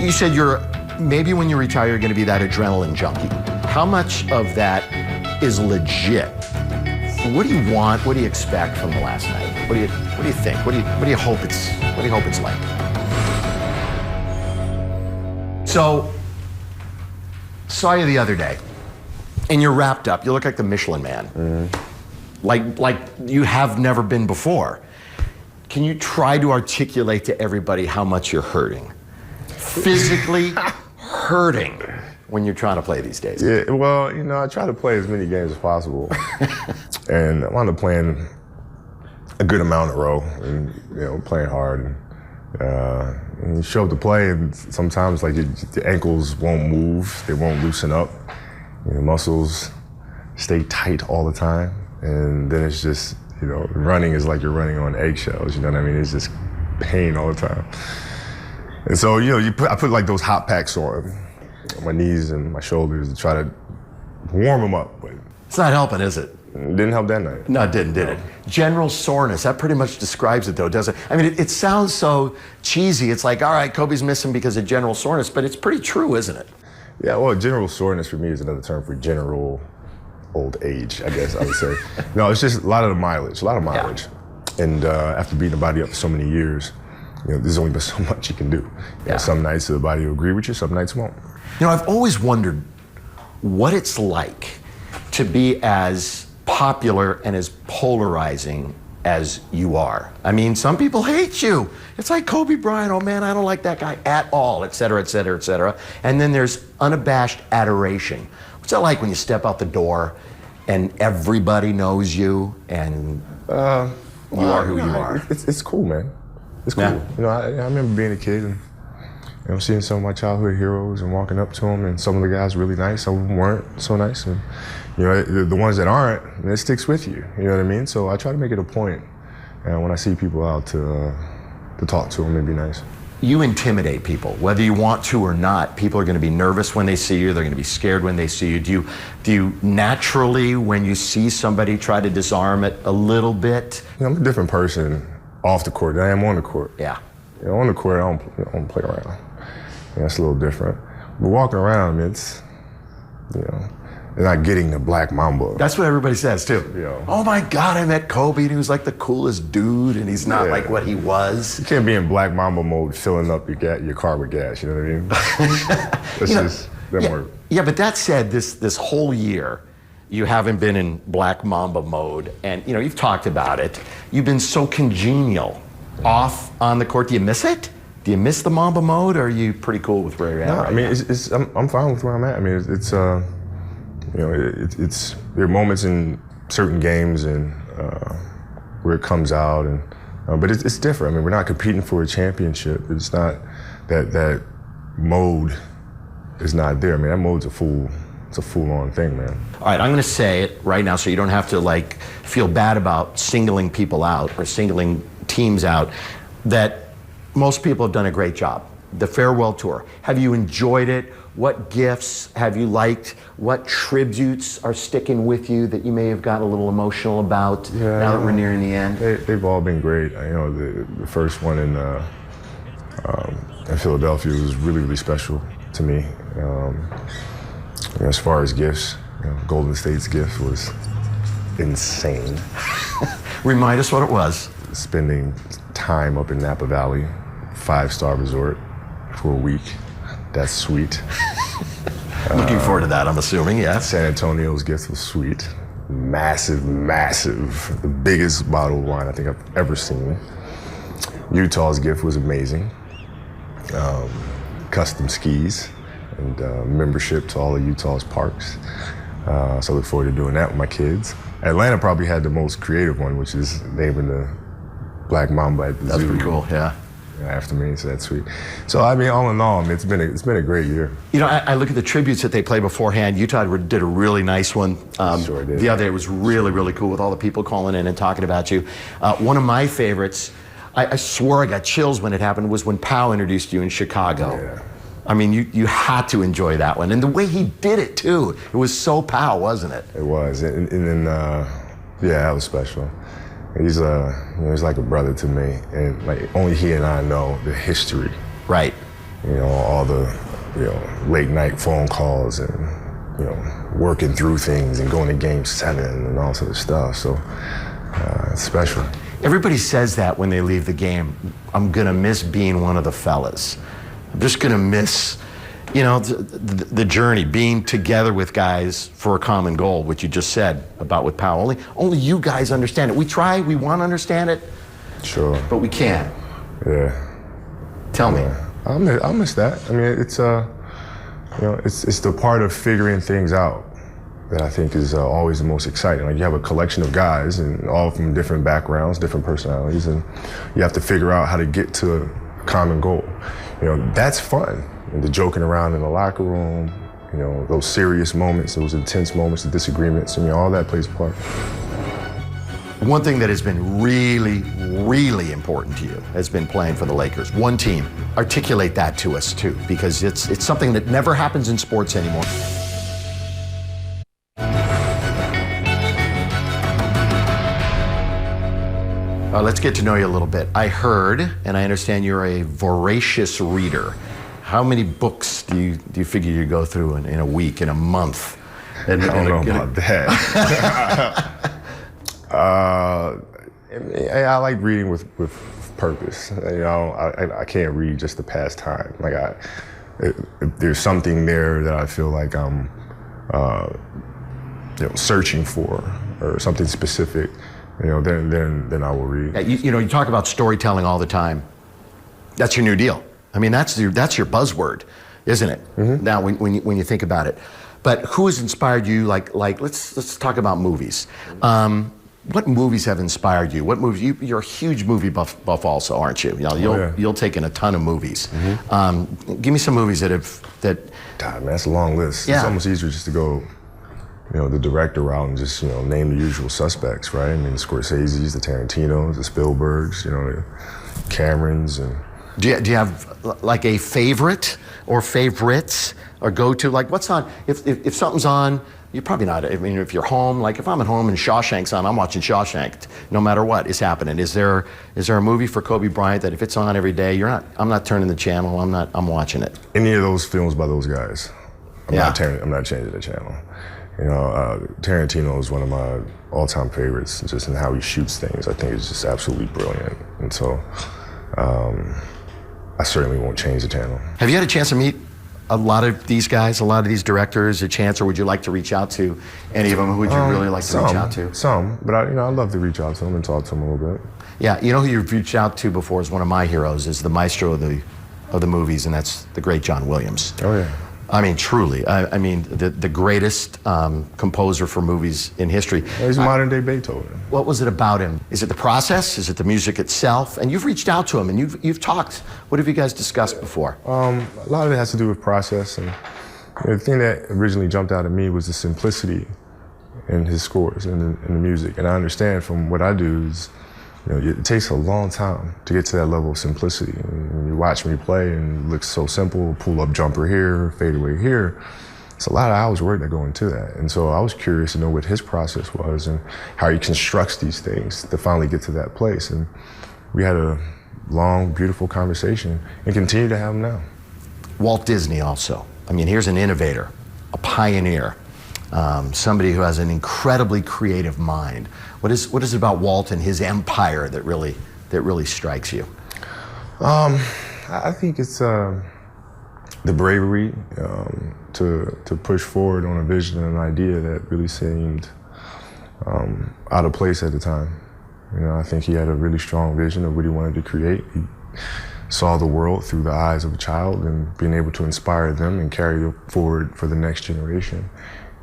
You said maybe when you retire, you're going to be that adrenaline junkie. How much of that is legit? What do you want? What do you expect from the last night? What do you think? What do you hope it's like? So, saw you the other day, and you're wrapped up. You look like the Michelin Man, like you have never been before. Can you try to articulate to everybody how much you're hurting? Physically hurting when you're trying to play these days. Yeah, well, I try to play as many games as possible. And I wound up playing a good amount in a row and, playing hard. And you show up to play, and sometimes like the ankles won't move, they won't loosen up. Your muscles stay tight all the time. And then it's just, running is like you're running on eggshells, you know what I mean? It's just pain all the time. And so, I put like those hot packs on my knees and my shoulders to try to warm them up. But it's not helping, is it? It didn't help that night. No, it didn't, did it? General soreness, that pretty much describes it though, doesn't it? I mean, it sounds so cheesy. It's like, all right, Kobe's missing because of general soreness, but it's pretty true, isn't it? Yeah, well, general soreness for me is another term for general old age, I guess I would say. No, it's just a lot of mileage. Yeah. And after beating the body up for so many years, there's only been so much you can do. Yeah. Some nights the body will agree with you, some nights won't. I've always wondered what it's like to be as popular and as polarizing as you are. I mean, some people hate you. It's like Kobe Bryant, oh man, I don't like that guy at all, et cetera, et cetera, et cetera. And then there's unabashed adoration. What's that like when you step out the door and everybody knows you and you are who you are? It's cool, man. It's cool. Yeah. I remember being a kid and seeing some of my childhood heroes and walking up to them, and some of the guys really nice, some of them weren't so nice. And the ones that aren't, it sticks with you. You know what I mean? So I try to make it a point, and when I see people out to talk to them and be nice. You intimidate people, whether you want to or not. People are going to be nervous when they see you. They're going to be scared when they see you. Do you naturally, when you see somebody, try to disarm it a little bit? I'm a different person off the court than I am on the court. Yeah. On the court, I don't play around. It's a little different. But walking around, it's not getting the Black Mamba. That's what everybody says too. Oh my God, I met Kobe and he was like the coolest dude, and he's not like what he was. You can't be in Black Mamba mode filling up your car with gas, you know what I mean? That's just, doesn't work. Yeah, but that said, this whole year, you haven't been in Black Mamba mode, and you've talked about it. You've been so congenial off on the court. Do you miss it? Do you miss the Mamba mode, or are you pretty cool with where you're at? No, right I mean, now? I'm fine with where I'm at. I mean, there are moments in certain games and where it comes out, and but it's different. I mean, we're not competing for a championship. It's not that mode is not there. I mean, that mode's a full-on thing, man. All right, I'm going to say it right now so you don't have to feel bad about singling people out or singling teams out, that most people have done a great job. The farewell tour. Have you enjoyed it? What gifts have you liked? What tributes are sticking with you that you may have gotten a little emotional about now that we're nearing the end? They've all been great. The first one in Philadelphia was really, really special to me. As far as gifts, Golden State's gift was insane. Remind us what it was. Spending time up in Napa Valley, 5-star resort for a week. That's sweet. Looking forward to that, I'm assuming, yes. San Antonio's gift was sweet. Massive, massive. The biggest bottle of wine I think I've ever seen. Utah's gift was amazing. Custom skis and membership to all of Utah's parks. So I look forward to doing that with my kids. Atlanta probably had the most creative one, which is naming the Black Mamba at the zoo. That's pretty cool, yeah. After me, so that's sweet. So I mean, all in all, it's been a great year. I look at the tributes that they play beforehand. Utah did a really nice one. Sure did. The other day was really, really cool with all the people calling in and talking about you. One of my favorites, I swore I got chills when it happened, was when Powell introduced you in Chicago. Yeah. I mean, you had to enjoy that one. And the way he did it, too. It was so Powell, wasn't it? It was. And then, that was special. He's he's like a brother to me. And, only he and I know the history. Right. all the, late night phone calls and, working through things and going to game 7 and all sort of stuff. So it's special. Everybody says that when they leave the game. I'm gonna miss being one of the fellas. I'm just gonna miss, the journey, being together with guys for a common goal, which you just said about with Powell. Only you guys understand it. We try, we want to understand it. Sure. But we can't. Yeah. Tell me. I'll miss that. I mean, it's it's the part of figuring things out that I think is always the most exciting. Like, you have a collection of guys, and all from different backgrounds, different personalities, and you have to figure out how to get to a common goal. That's fun. And the joking around in the locker room, those serious moments, those intense moments, the disagreements, all that plays a part. One thing that has been really, really important to you has been playing for the Lakers. One team. Articulate that to us too, because it's something that never happens in sports anymore. Let's get to know you a little bit. I heard, and I understand you're a voracious reader. How many books do you figure you go through in a week, in a month? I don't know about that. I like reading with purpose. I can't read just to pass time. Like, if there's something there that I feel like I'm searching for, or something specific, then I will read. Yeah, you talk about storytelling all the time. That's your new deal. I mean, that's your buzzword, isn't it? Mm-hmm. Now, when you think about it. But who has inspired you? Like let's talk about movies. What movies have inspired you? What movies? You're a huge movie buff also, aren't you? You'll take in a ton of movies. Mm-hmm. Give me some movies that. God, man, that's a long list. Yeah. It's almost easier just to go, the director route and just name the usual suspects, right? I mean, the Scorseses, the Tarantinos, the Spielbergs, the Camerons, and. Do you have like a favorite or favorites or go to? Like, what's on? If something's on, you're probably not. I mean, if you're home, like if I'm at home and Shawshank's on, I'm watching Shawshank. No matter what is happening. Is there a movie for Kobe Bryant that if it's on every day, I'm not turning the channel. I'm watching it. Any of those films by those guys, I'm not changing the channel. Tarantino is one of my all-time favorites, just in how he shoots things. I think it's just absolutely brilliant, and so. I certainly won't change the channel. Have you had a chance to meet a lot of these guys, a lot of these directors, a chance, or would you like to reach out to any of them? Who would you really like to reach out to? Some, but I'd love to reach out to them and talk to them a little bit. Yeah, who you've reached out to before is one of my heroes, is the maestro of the movies, and that's the great John Williams. Oh yeah. I mean, truly. I mean, the greatest composer for movies in history. He's modern day Beethoven. What was it about him? Is it the process? Is it the music itself? And you've reached out to him and you've talked. What have you guys discussed before? A lot of it has to do with process. And the thing that originally jumped out at me was the simplicity in his scores and the music. And I understand from what I do is, it takes a long time to get to that level of simplicity. When you watch me play and it looks so simple, pull up jumper here, fade away here, it's a lot of hours of work that go into that. And so I was curious to know what his process was and how he constructs these things to finally get to that place. And we had a long, beautiful conversation and continue to have them now. Walt Disney also. I mean, here's an innovator, a pioneer, somebody who has an incredibly creative mind. What is it about Walt and his empire that really strikes you? I think it's the bravery to push forward on a vision and an idea that really seemed out of place at the time. I think he had a really strong vision of what he wanted to create. He saw the world through the eyes of a child and being able to inspire them and carry it forward for the next generation.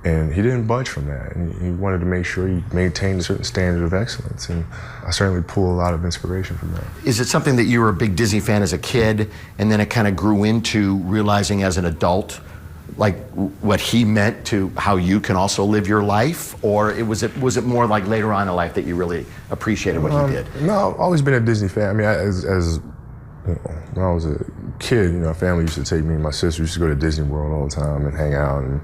And he didn't budge from that. And he wanted to make sure he maintained a certain standard of excellence. And I certainly pull a lot of inspiration from that. Is it something that you were a big Disney fan as a kid, and then it kind of grew into realizing as an adult, like what he meant to how you can also live your life? Or was it more like later on in life that you really appreciated what he did? No, I've always been a Disney fan. I mean, as when I was a kid, family used to take me and my sister used to go to Disney World all the time and hang out. And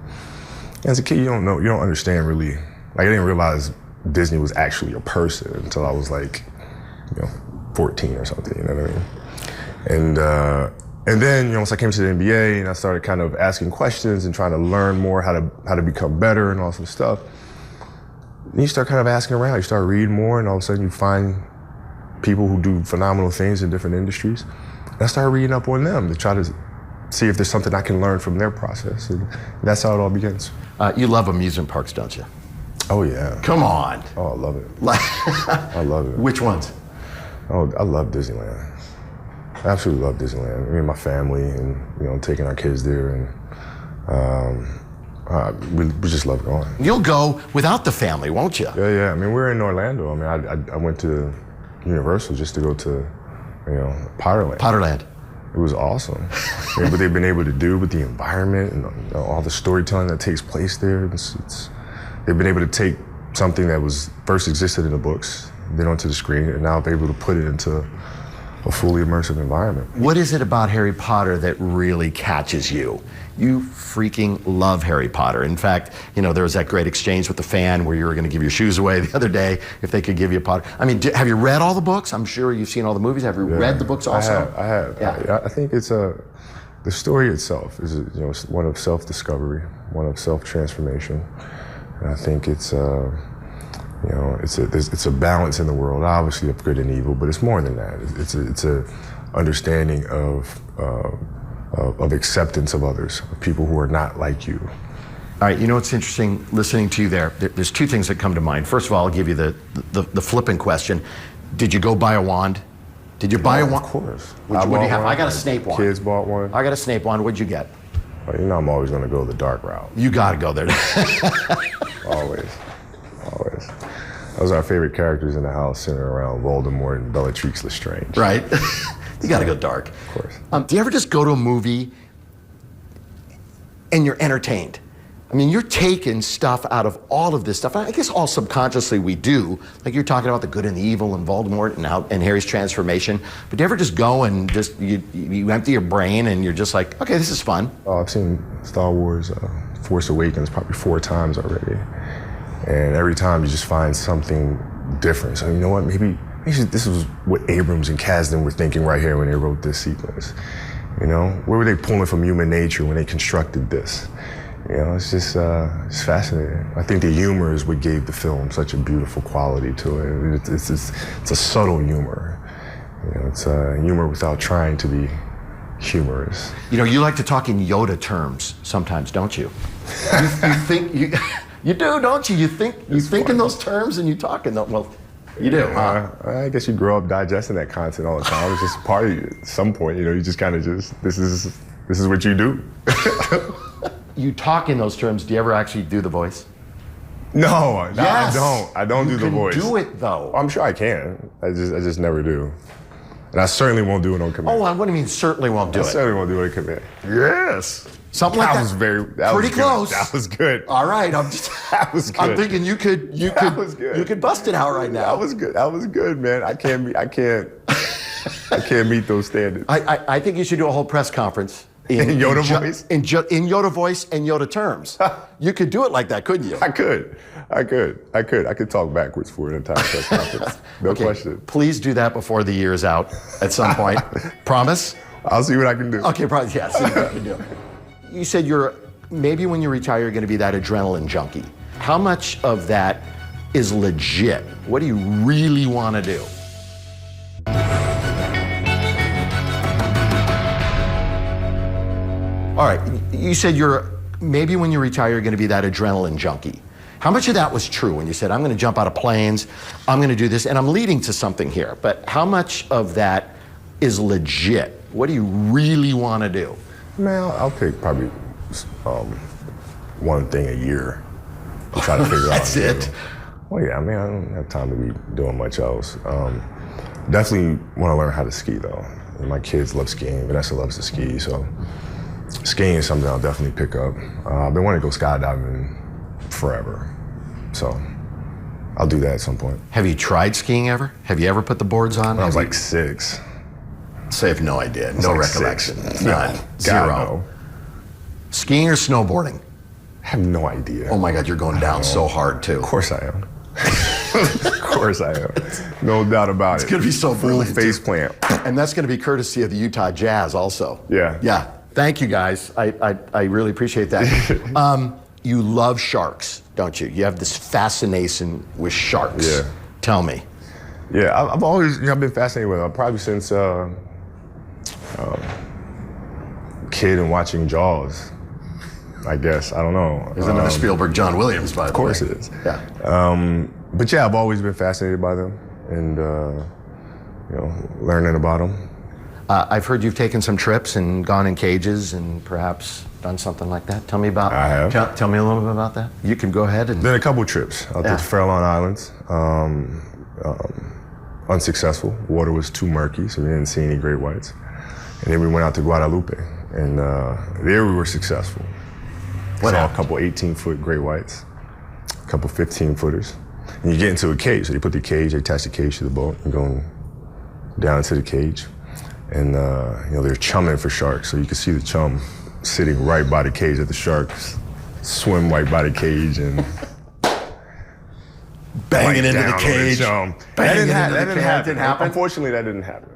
as a kid, you don't understand really. Like, I didn't realize Disney was actually a person until I was like, 14 or something, you know what I mean? And And then, once I came to the NBA and I started kind of asking questions and trying to learn more how to become better and all some stuff, then you start kind of asking around. You start reading more, and all of a sudden you find people who do phenomenal things in different industries. And I started reading up on them to try to see if there's something I can learn from their process. And that's how it all begins. You love amusement parks, don't you? Oh, yeah. Come on. Oh, I love it. I love it. Which ones? Oh, I love Disneyland. I absolutely love Disneyland. Me and my family, and taking our kids there, and we just love going. You'll go without the family, won't you? Yeah. I mean, we're in Orlando. I mean, I went to Universal just to go to, Potterland. Potterland. It was awesome. What they've been able to do with the environment and all the storytelling that takes place there, they've been able to take something that was first existed in the books, then onto the screen, and now they're able to put it into a fully immersive environment. What is it about Harry Potter that really catches you? You freaking love Harry Potter. In fact, there was that great exchange with the fan where you were going to give your shoes away the other day if they could give you a Potter. I mean, have you read all the books? I'm sure you've seen all the movies. Have you read the books also? I have. Yeah. I think it's the story itself is one of self-discovery, one of self-transformation. And I think it's it's a balance in the world, obviously, of good and evil, but it's more than that. It's a understanding of acceptance of others, of people who are not like you. All right, it's interesting listening to you there. There's two things that come to mind. First of all, I'll give you the flippant question. Did you go buy a wand? Did you buy a wand? Of course. What do you have? I got a Snape wand. Kids bought one. I got a Snape wand. What'd you get? Well, I'm always going to go the dark route. You got to go there. Always. Those are our favorite characters in the house, centered around Voldemort and Bellatrix Lestrange. Right. You got to go dark. Of course. Do you ever just go to a movie and you're entertained? I mean, you're taking stuff out of all of this stuff. I guess all subconsciously we do. Like you're talking about the good and the evil and Voldemort and Harry's transformation. But do you ever just go and just you empty your brain and you're just like, okay, this is fun? Oh, I've seen Star Wars Force Awakens probably 4 times already. And every time you just find something different. So you know what, maybe this was what Abrams and Kasdan were thinking right here when they wrote this sequence. Where were they pulling from human nature when they constructed this? It's just it's fascinating. I think the humor is what gave the film such a beautiful quality to it. It's a subtle humor. It's humor without trying to be humorous. You like to talk in Yoda terms sometimes, don't you? You think you do, don't you? You think in those terms and you talk in them. Well, you do, huh? I guess you grow up digesting that content all the time. It's just part of you. At some point, you just kind of this is what you do. You talk in those terms. Do you ever actually do the voice? No, yes. I don't do the voice. You can do it though. I'm sure I can. I just never do. And I certainly won't do it on command. Oh, what do you mean certainly won't do it? I certainly won't do it on command. Yes. Something like that. That pretty was close. That was good. All right, That was good. I'm thinking you could bust it out right now. That was good, man. I can't meet those standards. I think you should do a whole press conference in Yoda voice. In Yoda voice and Yoda terms. You could do it like that, couldn't you? I could talk backwards for an entire press conference. No question. Please do that before the year is out at some point. Promise? I'll see what I can do. Okay, probably, yeah, see what I can do. You said maybe when you retire, you're going to be that adrenaline junkie. How much of that is legit? What do you really want to do? All right, you said maybe when you retire, you're going to be that adrenaline junkie. How much of that was true when you said, I'm going to jump out of planes, I'm going to do this, and I'm leading to something here, but how much of that is legit? What do you really want to do? Man, I'll pick probably one thing a year to try to figure out. That's it? Well, yeah, I don't have time to be doing much else. Definitely want to learn how to ski, though. My kids love skiing. Vanessa loves to ski, so skiing is something I'll definitely pick up. I've been wanting to go skydiving forever, so I'll do that at some point. Have you tried skiing ever? Have you ever put the boards on? When I was like 6. So I have no idea, no recollection. None. God, Zero. No. Skiing or snowboarding? I have no idea. Oh my God, you're going down so hard too. Of course I am. Of course I am. No doubt about it. It's going to be so full brilliant. face plant. And that's going to be courtesy of the Utah Jazz also. Yeah. Yeah. Thank you, guys. I really appreciate that. You love sharks, don't you? You have this fascination with sharks. Yeah. Tell me. Yeah, I've always, I've been fascinated with them. Probably since kid and watching Jaws, I guess. I don't know. There's another Spielberg, John Williams, by the way. Of course it is. Yeah. But yeah, I've always been fascinated by them and, learning about them. I've heard you've taken some trips and gone in cages and perhaps done something like that. Tell me about. I have. Tell me a little bit about that. You can go ahead and. Then a couple trips out to the Farallon Islands. Unsuccessful. Water was too murky, so we didn't see any great whites. And then we went out to Guadalupe, and there we were successful. Saw a couple 18-foot great whites, a couple 15-footers. And you get into a cage, so they put the cage, they attach the cage to the boat, and go down into the cage. And they're chumming for sharks, so you can see the chum sitting right by the cage that the sharks swim right by the cage and banging into the cage. That didn't happen. Unfortunately, that didn't happen.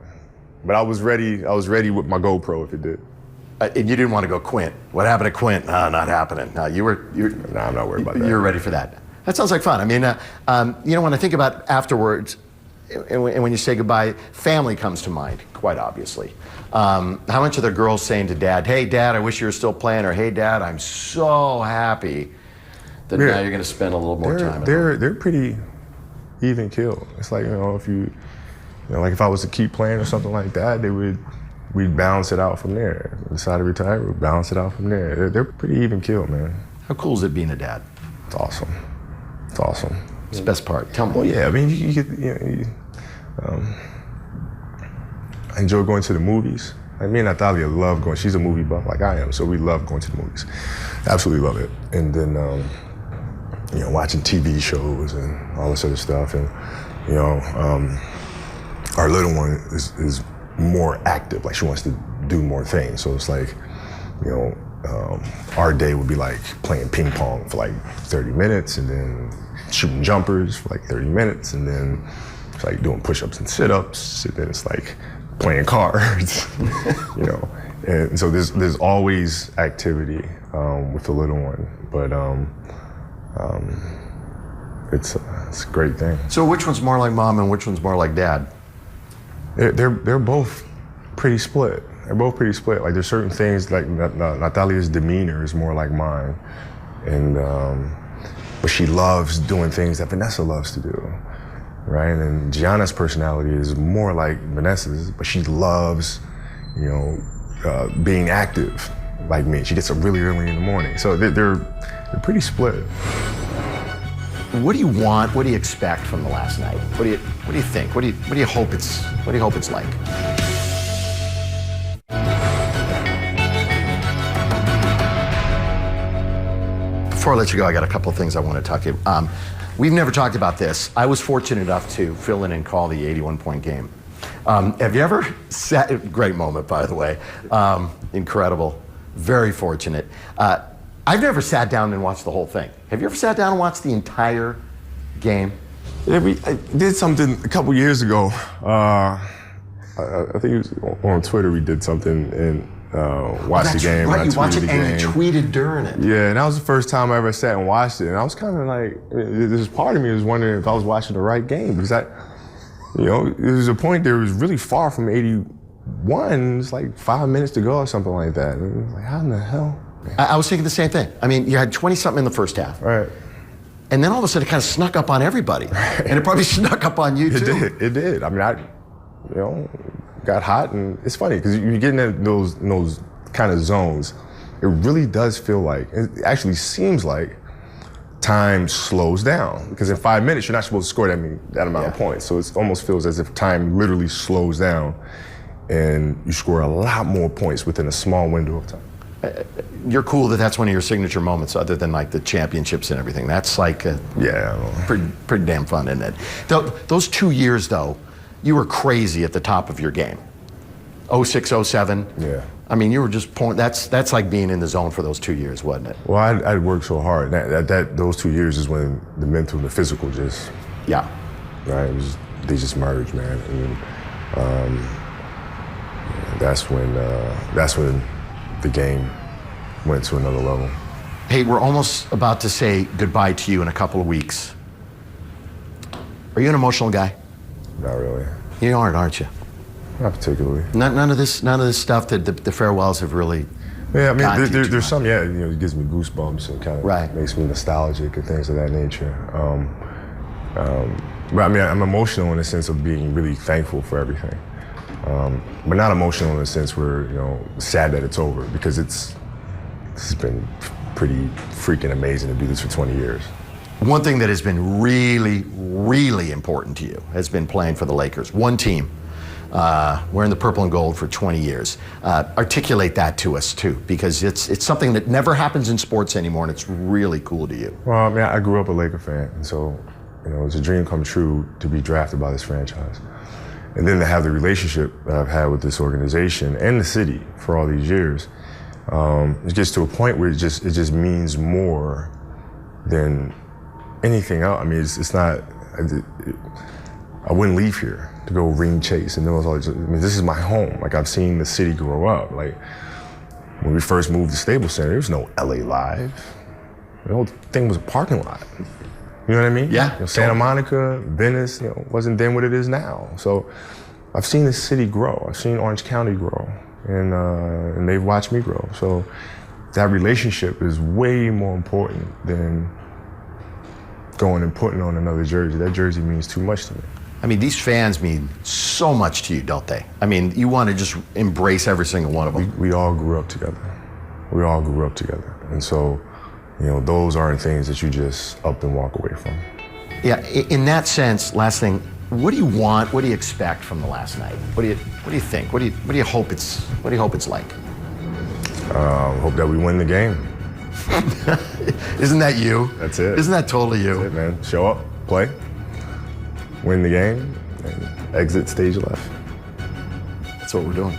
But I was ready. I was ready with my GoPro if it did. And you didn't want to go Quint. What happened to Quint? No, not happening. No, No, I'm not worried about that. You're ready for that. That sounds like fun. I mean, when I think about afterwards, and when you say goodbye, family comes to mind, quite obviously. How much are the girls saying to Dad, "Hey, Dad, I wish you were still playing," or "Hey, Dad, I'm so happy that now you're going to spend a little more time at home"? They're pretty even keel. It's like, if like if I was to keep playing or something like that, we'd balance it out from there. Decide to retire, we'd balance it out from there. They're pretty even keel, man. How cool is it being a dad? It's awesome. It's awesome. It's the best part. Tell me. Well, yeah, I mean, you get, I enjoy going to the movies. Like me and Natalia love going. She's a movie buff like I am, so we love going to the movies. Absolutely love it. And then, watching TV shows and all this other stuff. And, our little one is more active. Like she wants to do more things. So it's like, our day would be like playing ping pong for like 30 minutes and then shooting jumpers for like 30 minutes. And then it's like doing push-ups and sit-ups. And then it's like playing cards, And so there's always activity with the little one. But it's a great thing. So which one's more like mom and which one's more like dad? They're both pretty split. They're both pretty split. Like there's certain things like Natalia's demeanor is more like mine, and but she loves doing things that Vanessa loves to do, right? And Gianna's personality is more like Vanessa's, but she loves, being active like me. She gets up really early in the morning, so they're pretty split. What do you want? What do you expect from the last night? What do you think? What do you hope it's like? Before I let you go, I got a couple of things I want to talk to you. We've never talked about this. I was fortunate enough to fill in and call the 81-point game. Have you ever sat? Great moment, by the way. Incredible. Very fortunate. I've never sat down and watched the whole thing. Have you ever sat down and watched the entire game? Yeah, I did something a couple years ago. I think it was on Twitter. We did something and watched the game. Right, you watched it and you tweeted during it. Yeah, and that was the first time I ever sat and watched it. And I was kind of like, this part of me was wondering if I was watching the right game because there was a point there was really far from 81. It's like 5 minutes to go or something like that. And it was like, how in the hell? I was thinking the same thing. I mean, you had 20-something in the first half. Right. And then all of a sudden it kind of snuck up on everybody. Right. And it probably snuck up on you too. It did. I mean, I got hot, and it's funny because you're getting in those kind of zones. It really does feel like, it actually seems like time slows down because in 5 minutes you're not supposed to score that amount of points. So it almost feels as if time literally slows down and you score a lot more points within a small window of time. You're cool that's one of your signature moments other than like the championships and everything. That's like pretty damn fun, isn't it? Those 2 years though, you were crazy at the top of your game. 06, 07. Yeah. I mean, you were just that's like being in the zone for those 2 years, wasn't it? Well, I'd worked so hard. Those 2 years is when the mental and the physical just Yeah. Right? They just merged, man. And that's when the game went to another level. Hey, we're almost about to say goodbye to you in a couple of weeks. Are you an emotional guy? Not really. You aren't you? Not particularly. None of this stuff that the farewells have really. Yeah, I mean, gotten to you too there's much. some, yeah, it gives me goosebumps and kind of Right. makes me nostalgic and things of that nature. But I mean, I'm emotional in the sense of being really thankful for everything. But not emotional in the sense where, sad that it's over, because this has been pretty freaking amazing to do this for 20 years. One thing that has been really, really important to you has been playing for the Lakers. One team, wearing the purple and gold for 20 years. Articulate that to us too, because it's something that never happens in sports anymore, and it's really cool to you. Well, I mean, I grew up a Laker fan, and so, it's a dream come true to be drafted by this franchise. And then to have the relationship that I've had with this organization and the city for all these years, it gets to a point where it just means more than anything else. I mean, it's not, I wouldn't leave here to go ring chase and those all. I mean, this is my home. Like, I've seen the city grow up. Like, when we first moved to Staples Center, there was no LA Live. The whole thing was a parking lot. You know what I mean? Yeah. Santa Monica, Venice, wasn't then what it is now. So I've seen the city grow. I've seen Orange County grow, and they've watched me grow. So that relationship is way more important than going and putting on another jersey. That jersey means too much to me. I mean, these fans mean so much to you, don't they? I mean, you want to just embrace every single one of them. We all grew up together. We all grew up together. And so, those aren't things that you just up and walk away from. Yeah, in that sense, last thing, what do you want? What do you expect from the last night? What do you think? What do you hope it's like? Hope that we win the game. Isn't that you? That's it. Isn't that totally you? That's it, man. Show up, play, win the game, and exit stage left. That's what we're doing.